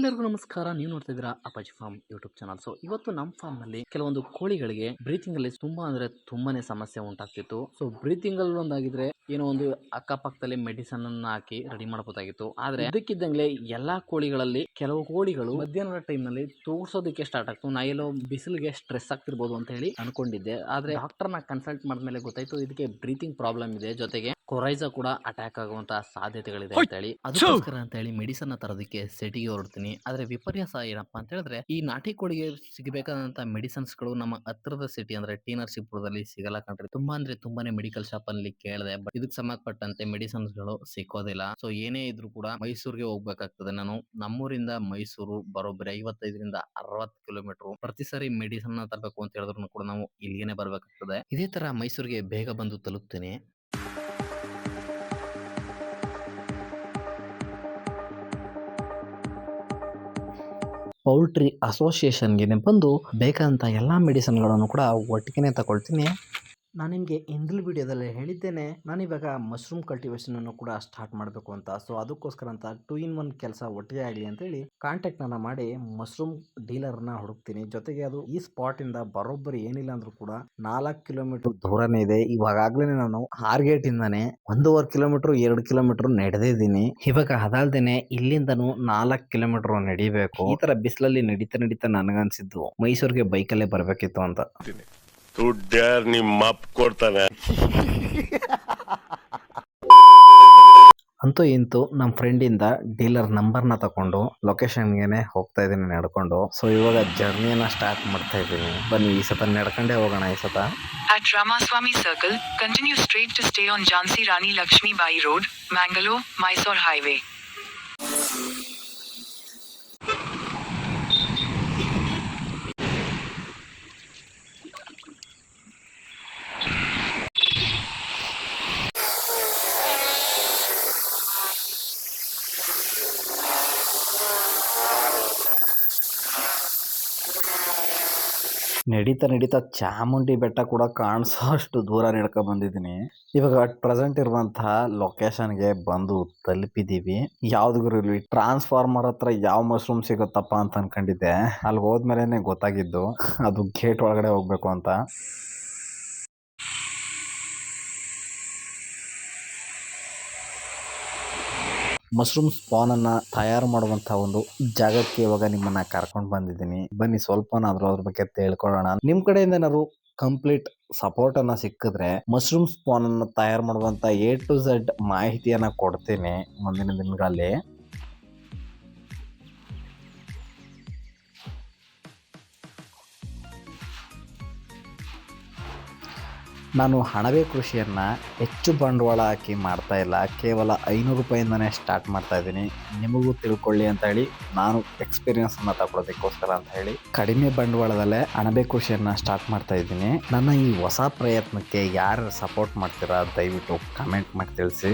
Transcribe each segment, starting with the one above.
ಎಲ್ಲರಿಗೂ ನಮಸ್ಕಾರ. ನೀವು ನೋಡ್ತಾ ಇದ್ದೀರಾ ಅಪ್ಪಾಜಿ ಫಾರ್ಮ್ ಯೂಟ್ಯೂಬ್ ಚಾನಲ್. ಸೊ ಇವತ್ತು ನಮ್ಮ ಫಾರ್ಮ್ ನಲ್ಲಿ ಕೆಲವೊಂದು ಕೋಳಿಗಳಿಗೆ ಬ್ರೀತಿಂಗ್ ಅಲ್ಲಿ ತುಂಬಾನೇ ಸಮಸ್ಯೆ ಉಂಟಾಗ್ತಿತ್ತು. ಸೊ ಬ್ರೀತಿಂಗ್ ಅಲ್ಲಿ ಒಂದಾಗಿದ್ರೆ ಏನೋ ಒಂದು ಅಕ್ಕಪಕ್ಕದಲ್ಲಿ ಮೆಡಿಸನ್ ಅನ್ನ ಹಾಕಿ ರೆಡಿ ಮಾಡಬಹುದಾಗಿತ್ತು. ಆದ್ರೆ ಇದಕ್ಕಿದ್ದಂಗೆ ಎಲ್ಲಾ ಕೋಳಿಗಳಲ್ಲಿ ಕೆಲವು ಕೋಳಿಗಳು ಮಧ್ಯಾಹ್ನದ ಟೈಮ್ ನಲ್ಲಿ ತೋರ್ಸೋದಕ್ಕೆ ಸ್ಟಾರ್ಟ್ ಆಗ್ತು. ನಾ ಎಲ್ಲೋ ಬಿಸಿಲಿಗೆ ಸ್ಟ್ರೆಸ್ ಆಗ್ತಿರ್ಬೋದು ಅಂತ ಹೇಳಿ ಅನ್ಕೊಂಡಿದ್ದೆ. ಆದ್ರೆ ಡಾಕ್ಟರ್ ನ ಕನ್ಸಲ್ಟ್ ಮಾಡಿದ್ಮೇಲೆ ಗೊತ್ತಾಯ್ತು ಇದಕ್ಕೆ ಬ್ರೀತಿಂಗ್ ಪ್ರಾಬ್ಲಮ್ ಇದೆ, ಜೊತೆಗೆ ಕೊರೈಸಾ ಕೂಡ ಅಟ್ಯಾಕ್ ಆಗುವಂತಹ ಸಾಧ್ಯತೆಗಳಿದೆ ಅಂತ ಹೇಳಿ. ಅದಕ್ಕೋಸ್ಕರ ಅಂತ ಹೇಳಿ ಮೆಡಿಸನ್ ತರೋದಕ್ಕೆ ಸಿಟಿಗೆ ಹೊರಡ್ತೀನಿ. ಆದ್ರೆ ವಿಪರ್ಯಾಸ ಏನಪ್ಪಾ ಅಂತ ಹೇಳಿದ್ರೆ ಈ ನಾಟಿ ಕೋಳಿಗೆ ಸಿಗಬೇಕಾದಂತ ಮೆಡಿಸಿನ್ಸ್ ಗಳು ನಮ್ಮ ಹತ್ರದ ಸಿಟಿ ಅಂದ್ರೆ ಟಿ ನರಸೀಪುರದಲ್ಲಿ ಸಿಗಲ್ಲ ಕಣ್ರಿ. ತುಂಬಾನೇ ಮೆಡಿಕಲ್ ಶಾಪ್ ಅಲ್ಲಿ ಕೇಳಿದೆ, ಬಟ್ ಇದಕ್ಕೆ ಸಂಬಂಧಪಟ್ಟಂತೆ ಮೆಡಿಸಿನ್ಸ್ ಗಳು ಸಿಕ್ಕೋದಿಲ್ಲ. ಸೊ ಏನೇ ಇದ್ರು ಕೂಡ ಮೈಸೂರಿಗೆ ಹೋಗ್ಬೇಕಾಗ್ತದೆ. ನಾನು ನಮ್ಮೂರಿಂದ ಮೈಸೂರು ಬರೋಬ್ಬರಿ 55ರಿಂದ 60 ಕಿಲೋಮೀಟರ್. ಪ್ರತಿ ಸಾರಿ ಮೆಡಿಸನ್ ತರಬೇಕು ಅಂತ ಹೇಳಿದ್ರು ಕೂಡ ನಾವು ಇಲ್ಲಿಗೆ ಬರ್ಬೇಕಾಗ್ತದೆ. ಇದೇ ತರ ಮೈಸೂರಿಗೆ ಬೇಗ ಬಂದು ತಲುಪ್ತೀನಿ. ಪೌಲ್ಟ್ರಿ ಅಸೋಸಿಯೇಷನ್ಗೆ ಬಂದು ಬೇಕಾದಂಥ ಎಲ್ಲ ಮೆಡಿಸಿನ್ಗಳನ್ನು ಕೂಡ ಒಟ್ಟಿಗೆ ತಗೊಳ್ತೀನಿ. ನಾನು ನಿಮಗೆ ಹಿಂದಿನ ವಿಡಿಯೋದಲ್ಲಿ ಹೇಳಿದ್ದೇನೆ, ನಾನಿವಾಗ ಮಶ್ರೂಮ್ ಕಲ್ಟಿವೇಶನ್ ಅನ್ನು ಕೂಡ ಸ್ಟಾರ್ಟ್ ಮಾಡಬೇಕು ಅಂತ. ಸೊ ಅದಕ್ಕೋಸ್ಕರ ಅಂತ 2 in 1 ಕೆಲಸ ಒಟ್ಟಿಗೆ ಆಗಲಿ ಅಂತೇಳಿ ಕಾಂಟ್ಯಾಕ್ಟ್ ನನ್ನ ಮಾಡಿ ಮಶ್ರೂಮ್ ಡೀಲರ್ನ ಹುಡುಕ್ತೀನಿ. ಜೊತೆಗೆ ಅದು ಈ ಸ್ಪಾಟ್ ಇಂದ ಬರೋಬ್ಬರಿ ಏನಿಲ್ಲ ಅಂದ್ರೂ ಕೂಡ 4 ಕಿಲೋಮೀಟರ್ ದೂರನೇ ಇದೆ. ಇವಾಗಲೇ ನಾನು ಹಾರ್ಗೇಟ್ ಇಂದಾನೆ 1.5 ಕಿಲೋಮೀಟರ್ 2 ಕಿಲೋಮೀಟರ್ ನಡೆದಿದ್ದೀನಿ. ಇವಾಗ ಅದಲ್ದೇನೆ ಇಲ್ಲಿಂದನೂ 4 ಕಿಲೋಮೀಟರ್ ನಡಿಬೇಕು. ಈ ತರ ಬಿಸಿಲಲ್ಲಿ ನಡೀತಾ ನನಗನ್ಸಿದ್ದು ಮೈಸೂರಿಗೆ ಬೈಕಲ್ಲೇ ಬರ್ಬೇಕಿತ್ತು ಅಂತ. ದುಡ್ಡ್ಯಾರ್ ನಿಮ್ಮ ಅಪ್ಪ ಕೊಡ್ತಾನೆ. ಅಂತೂ ಇಂತೂ ನಮ್ಮ ಫ್ರೆಂಡಿಂದ ಡೀಲರ್ ನಂಬರ್ನ ತಗೊಂಡು ಲೊಕೇಶನ್ಗೆ ಹೋಗ್ತಾ ಇದ್ದೀನಿ ನಡ್ಕೊಂಡು. ಸೊ ಇವಾಗ ಜರ್ನಿಯನ್ನ ಸ್ಟಾರ್ಟ್ ಮಾಡ್ತಾ ಇದ್ದೀನಿ. ಬನ್ನಿ ಈ ಸತ ನಡ್ಕೊಂಡೇ ಹೋಗೋಣ. ಈ ಸತ At Ramaswamy Circle, continue straight to stay on Jhansi Rani Lakshmi Bai Road, Mangalore, Mysore Highway. ನಡೀತಾ ಚಾಮುಂಡಿ ಬೆಟ್ಟ ಕೂಡ ಕಾಣಿಸೋ ಅಷ್ಟು ದೂರ ನಡ್ಕೊಂಡು ಬಂದಿದ್ದೀನಿ. ಇವಾಗ ಅಟ್ ಪ್ರೆಸೆಂಟ್ ಇರುವಂತಹ ಲೊಕೇಶನ್ಗೆ ಬಂದು ತಲುಪಿದೀವಿ. ಯಾವ್ದು ಇರ್ಲಿ ಟ್ರಾನ್ಸ್ಫಾರ್ಮರ್ ಹತ್ರ ಯಾವ ಮಶ್ರೂಮ್ ಸಿಗುತ್ತಪ್ಪ ಅಂತ ಅನ್ಕೊಂಡಿದ್ದೆ. ಅಲ್ಲಿ ಹೋದ್ಮೇಲೆನೆ ಗೊತ್ತಾಗಿದ್ದು ಅದು ಗೇಟ್ ಒಳಗಡೆ ಹೋಗ್ಬೇಕು ಅಂತ. ಮಶ್ರೂಮ್ ಸ್ಪಾನ್ ಅನ್ನ ತಯಾರು ಮಾಡುವಂತ ಒಂದು ಜಾಗಕ್ಕೆ ಇವಾಗ ನಿಮ್ಮನ್ನ ಕರ್ಕೊಂಡು ಬಂದಿದ್ದೀನಿ. ಬನ್ನಿ ಸ್ವಲ್ಪನಾದ್ರೂ ಅದ್ರ ಬಗ್ಗೆ ತಿಳ್ಕೊಳ್ಳೋಣ. ನಿಮ್ ಕಡೆಯಿಂದ ಏನಾದ್ರು ಕಂಪ್ಲೀಟ್ ಸಪೋರ್ಟ್ ಅನ್ನ ಸಿಕ್ಕಿದ್ರೆ ಮಶ್ರೂಮ್ ಸ್ಪಾನ್ ಅನ್ನ ತಯಾರು ಮಾಡುವಂತ A to Z ಮಾಹಿತಿಯನ್ನ ಕೊಡ್ತೀನಿ ಮುಂದಿನ ದಿನಗಳಲ್ಲಿ. ನಾನು ಅಣಬೆ ಕೃಷಿಯನ್ನು ಹೆಚ್ಚು ಬಂಡವಾಳ ಹಾಕಿ ಮಾಡ್ತಾ ಇಲ್ಲ. ಕೇವಲ 500 ರೂಪಾಯಿಂದನೇ ಸ್ಟಾರ್ಟ್ ಮಾಡ್ತಾ ಇದ್ದೀನಿ. ನಿಮಗೂ ತಿಳ್ಕೊಳ್ಳಿ ಅಂತ ಹೇಳಿ, ನಾನು ಎಕ್ಸ್ಪೀರಿಯನ್ಸನ್ನು ತಗೊಳ್ಳೋದಕ್ಕೋಸ್ಕರ ಅಂತ ಹೇಳಿ ಕಡಿಮೆ ಬಂಡವಾಳದಲ್ಲೇ ಅಣಬೆ ಕೃಷಿಯನ್ನು ಸ್ಟಾರ್ಟ್ ಮಾಡ್ತಾ ಇದ್ದೀನಿ. ನನ್ನ ಈ ಹೊಸ ಪ್ರಯತ್ನಕ್ಕೆ ಯಾರು ಸಪೋರ್ಟ್ ಮಾಡ್ತೀರಾ ದಯವಿಟ್ಟು ಕಮೆಂಟ್ ಮಾಡಿ ತಿಳಿಸಿ.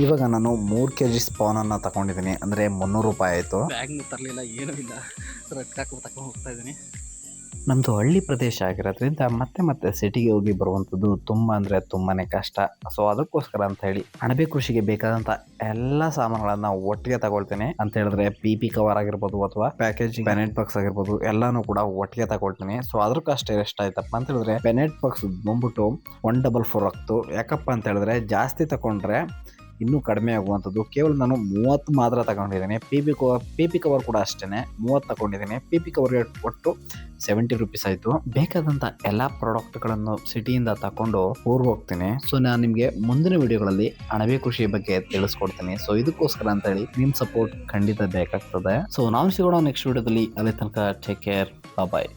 ಇವಾಗ ನಾನು 3 kg ಸ್ಪಾನನ್ನು ತಗೊಂಡಿದ್ದೀನಿ. ಅಂದರೆ 300 ರೂಪಾಯಿ ಆಯಿತು. ಬ್ಯಾಗ್ನು ತರಲಿಲ್ಲ, ಏನೂ ಇಲ್ಲ. ತಗೊಂಡು ಹೋಗ್ತಾ ಇದ್ದೀನಿ. ನಮ್ಮದು ಹಳ್ಳಿ ಪ್ರದೇಶ ಆಗಿರೋದ್ರಿಂದ ಮತ್ತೆ ಸಿಟಿಗೆ ಹೋಗಿ ಬರುವಂಥದ್ದು ತುಂಬ ತುಂಬಾ ಕಷ್ಟ. ಸೊ ಅದಕ್ಕೋಸ್ಕರ ಅಂತ ಹೇಳಿ ಅಣಬೆ ಕೃಷಿಗೆ ಬೇಕಾದಂಥ ಎಲ್ಲ ಸಾಮಾನುಗಳನ್ನು ಒಟ್ಟಿಗೆ ತಗೊಳ್ತೀನಿ. ಅಂತ ಹೇಳಿದ್ರೆ PP ಕವರ್ ಆಗಿರ್ಬೋದು ಅಥವಾ ಪ್ಯಾಕೇಜಿಂಗ್ ಪೆನೆಟ್ ಬಾಕ್ಸ್ ಆಗಿರ್ಬೋದು ಎಲ್ಲಾನು ಕೂಡ ಒಟ್ಟಿಗೆ ತಗೊಳ್ತೀನಿ. ಸೊ ಅದಕ್ಕಷ್ಟೇ ಎಷ್ಟಾಯ್ತಪ್ಪ ಅಂತ ಹೇಳಿದ್ರೆ ಪೆನೆಟ್ ಬಾಕ್ಸ್ ಬಂದ್ಬಿಟ್ಟು 144 ಆಗ್ತು. ಯಾಕಪ್ಪ ಅಂತ ಹೇಳಿದ್ರೆ ಜಾಸ್ತಿ ತಗೊಂಡ್ರೆ ಇನ್ನೂ ಕಡಿಮೆ ಆಗುವಂಥದ್ದು. ಕೇವಲ ನಾನು 30 ಮಾತ್ರ ತಗೊಂಡಿದ್ದೀನಿ. PP ಕವರ್ ಕೂಡ ಅಷ್ಟೇ 30 ತಗೊಂಡಿದ್ದೀನಿ. PP ಕವರ್ಗೆ ಒಟ್ಟು 70 ರೂಪೀಸ್ ಆಯಿತು. ಬೇಕಾದಂಥ ಎಲ್ಲ ಪ್ರಾಡಕ್ಟ್ಗಳನ್ನು ಸಿಟಿಯಿಂದ ತಗೊಂಡು ಊರಿಗೆ ಹೋಗ್ತೀನಿ. ಸೊ ನಾನು ನಿಮಗೆ ಮುಂದಿನ ವಿಡಿಯೋಗಳಲ್ಲಿ ಅಣಬೆ ಕೃಷಿ ಬಗ್ಗೆ ತಿಳಿಸ್ಕೊಡ್ತೀನಿ. ಸೊ ಇದಕ್ಕೋಸ್ಕರ ಅಂತ ಹೇಳಿ ನಿಮ್ಮ ಸಪೋರ್ಟ್ ಖಂಡಿತ ಬೇಕಾಗ್ತದೆ. ಸೊ ನಾವು ಸಿಗೋಣ ನೆಕ್ಸ್ಟ್ ವಿಡಿಯೋದಲ್ಲಿ. ಅಲ್ಲಿ ತನಕ ಟೇಕ್ ಕೇರ್, ಬಾಯ್.